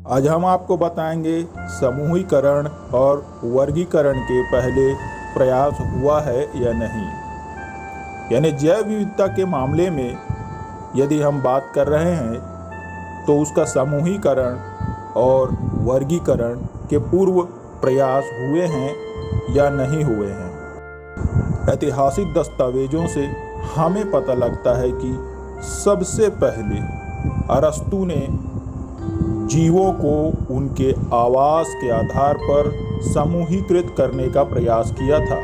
आज हम आपको बताएंगे समूहीकरण और वर्गीकरण के पहले प्रयास हुआ है या नहीं। यानी जैव विविधता के मामले में यदि हम बात कर रहे हैं तो उसका समूहीकरण और वर्गीकरण के पूर्व प्रयास हुए हैं या नहीं हुए हैं। ऐतिहासिक दस्तावेजों से हमें पता लगता है कि सबसे पहले अरस्तु ने जीवों को उनके आवास के आधार पर समूहीकृत करने का प्रयास किया था।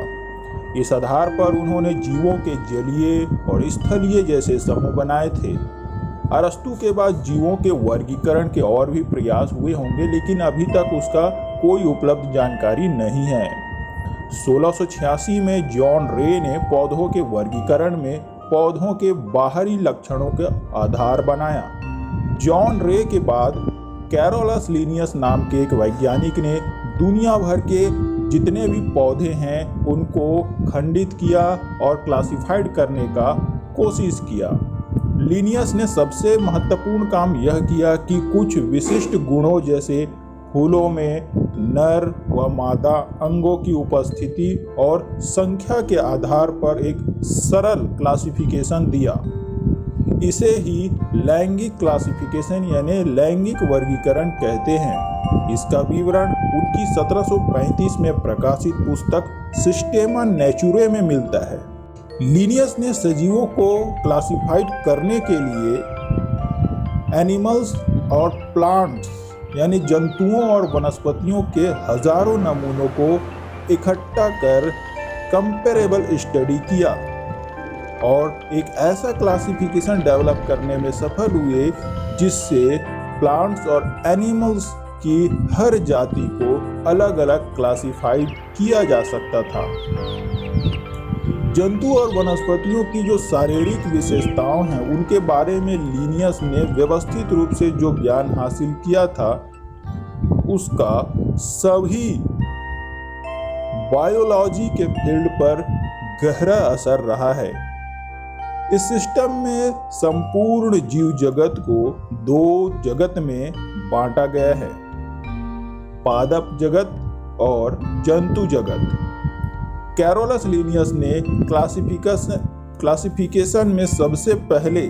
इस आधार पर उन्होंने जीवों के जलीय और स्थलीय जैसे समूह बनाए थे। अरस्तु के बाद जीवों के वर्गीकरण के और भी प्रयास हुए होंगे, लेकिन अभी तक उसका कोई उपलब्ध जानकारी नहीं है। 1686 में जॉन रे ने पौधों के वर्गीकरण में पौधों के बाहरी लक्षणों का आधार बनाया। जॉन रे के बाद कैरोलस लिनियस नाम के एक वैज्ञानिक ने दुनिया भर के जितने भी पौधे हैं उनको खंडित किया और क्लासिफाइड करने का कोशिश किया। लिनियस ने सबसे महत्वपूर्ण काम यह किया कि कुछ विशिष्ट गुणों जैसे फूलों में नर व मादा अंगों की उपस्थिति और संख्या के आधार पर एक सरल क्लासिफिकेशन दिया। इसे ही लैंगिक क्लासिफिकेशन यानी लैंगिक वर्गीकरण कहते हैं। इसका विवरण उनकी 1735 में प्रकाशित पुस्तक सिस्टेमा नेचुरे में मिलता है। लिनियस ने सजीवों को क्लासिफाइड करने के लिए एनिमल्स और प्लांट्स यानी जंतुओं और वनस्पतियों के हजारों नमूनों को इकट्ठा कर कंपेरेबल स्टडी किया और एक ऐसा क्लासिफिकेशन डेवलप करने में सफल हुए जिससे प्लांट्स और एनिमल्स की हर जाति को अलग अलग क्लासिफाइड किया जा सकता था। जंतु और वनस्पतियों की जो शारीरिक विशेषताएं हैं उनके बारे में लिनियस ने व्यवस्थित रूप से जो ज्ञान हासिल किया था उसका सभी बायोलॉजी के फील्ड पर गहरा असर रहा है। इस सिस्टम में संपूर्ण जीव जगत को दो जगत में बांटा गया है, पादप जगत और जंतु जगत। कैरोलस लिनियस ने क्लासिफिकेशन में सबसे पहले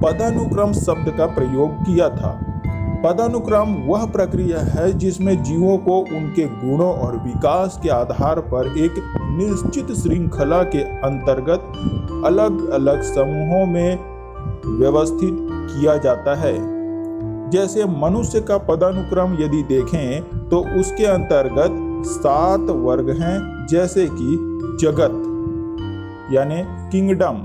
पदानुक्रम शब्द का प्रयोग किया था। पदानुक्रम वह प्रक्रिया है जिसमें जीवों को उनके गुणों और विकास के आधार पर एक निश्चित श्रृंखला के अंतर्गत अलग अलग समूहों में व्यवस्थित किया जाता है। जैसे मनुष्य का पदानुक्रम यदि देखें तो उसके अंतर्गत 7 वर्ग हैं, जैसे कि जगत यानी किंगडम।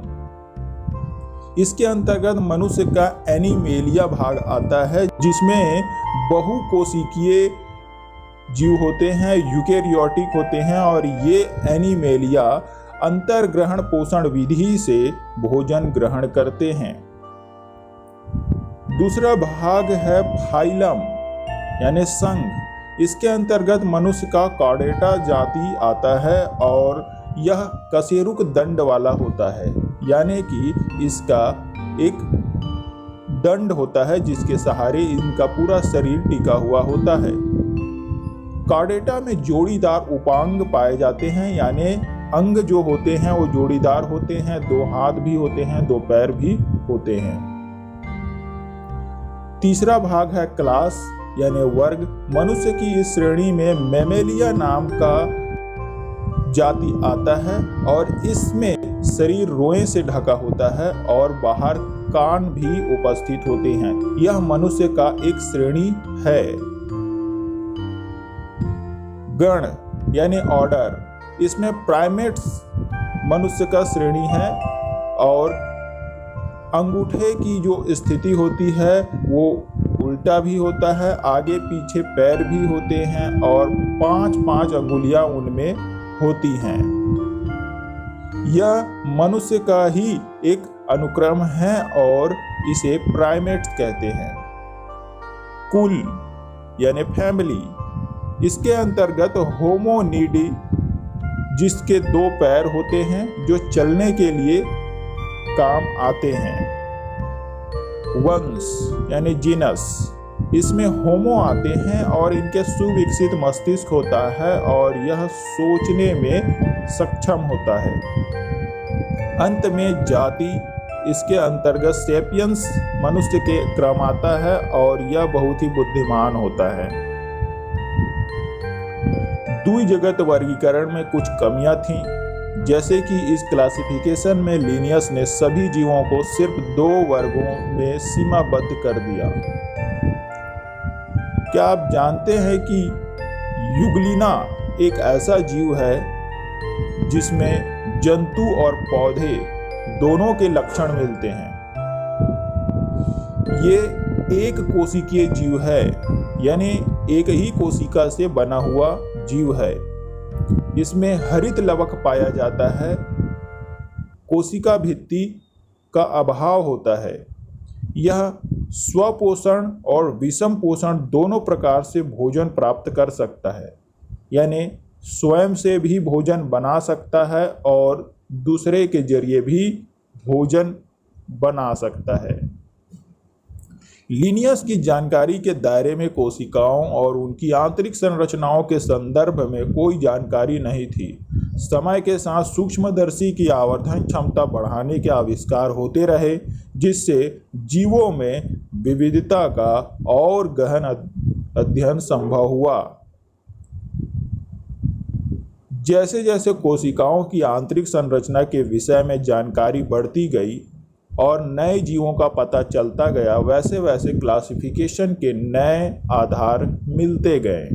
इसके अंतर्गत मनुष्य का एनिमेलिया भाग आता है जिसमें बहुकोशिकीय जीव होते हैं, यूकेरियोटिक होते हैं और ये एनिमेलिया अंतर्ग्रहण पोषण विधि से भोजन ग्रहण करते हैं। दूसरा भाग है फाइलम यानी संघ। इसके अंतर्गत मनुष्य का कॉर्डेटा जाति आता है और यह कशेरुक दंड वाला होता है, यानी कि इसका एक दंड होता है जिसके सहारे इनका पूरा शरीर टिका हुआ होता है। कॉर्डेटा में जोड़ीदार उपांग पाए जाते हैं, यानी अंग जो होते हैं वो जोड़ीदार होते हैं, 2 हाथ भी होते हैं, 2 पैर भी होते हैं। तीसरा भाग है क्लास यानी वर्ग। मनुष्य की इस श्रेणी में मैमेलिया नाम का जाति आता है और इसमें शरीर रोए से ढका होता है और बाहर कान भी उपस्थित होते हैं। यह मनुष्य का एक श्रेणी है। गण यानी ऑर्डर, इसमें प्राइमेट्स मनुष्य का श्रेणी है और अंगूठे की जो स्थिति होती है वो उल्टा भी होता है, आगे पीछे पैर भी होते हैं और 5-5 अंगुलियां उनमें होती हैं। यह मनुष्य का ही एक अनुक्रम है और इसे प्राइमेट्स कहते हैं। कुल यानी फैमिली, इसके अंतर्गत होमोनिडी जिसके 2 पैर होते हैं जो चलने के लिए काम आते हैं। वंश यानी जीनस, इसमें होमो आते हैं और इनके सुविकसित मस्तिष्क होता है और यह सोचने में सक्षम होता है। अंत में जाति, इसके अंतर्गत सेपियंस मनुष्य के क्रम आता है और यह बहुत ही बुद्धिमान होता है। द्विजगत वर्गीकरण में कुछ कमियां थीं, जैसे कि इस क्लासिफिकेशन में लिनियस ने सभी जीवों को सिर्फ 2 वर्गों में सीमाबद्ध कर दिया। क्या आप जानते हैं कि यूग्लिना एक ऐसा जीव है जिसमें जंतु और पौधे दोनों के लक्षण मिलते हैं। ये एक कोशिकीय जीव है, यानी एक ही कोशिका से बना हुआ जीव है। इसमें हरित लवक पाया जाता है। कोशिका भित्ति का अभाव होता है। यह स्वपोषण और विषम पोषण दोनों प्रकार से भोजन प्राप्त कर सकता है, यानी स्वयं से भी भोजन बना सकता है और दूसरे के जरिए भी भोजन बना सकता है। लिनियस की जानकारी के दायरे में कोशिकाओं और उनकी आंतरिक संरचनाओं के संदर्भ में कोई जानकारी नहीं थी। समय के साथ सूक्ष्मदर्शी की आवर्धन क्षमता बढ़ाने के आविष्कार होते रहे, जिससे जीवों में विविधता का और गहन अध्ययन संभव हुआ। जैसे जैसे कोशिकाओं की आंतरिक संरचना के विषय में जानकारी बढ़ती गई और नए जीवों का पता चलता गया, वैसे वैसे क्लासिफिकेशन के नए आधार मिलते गए।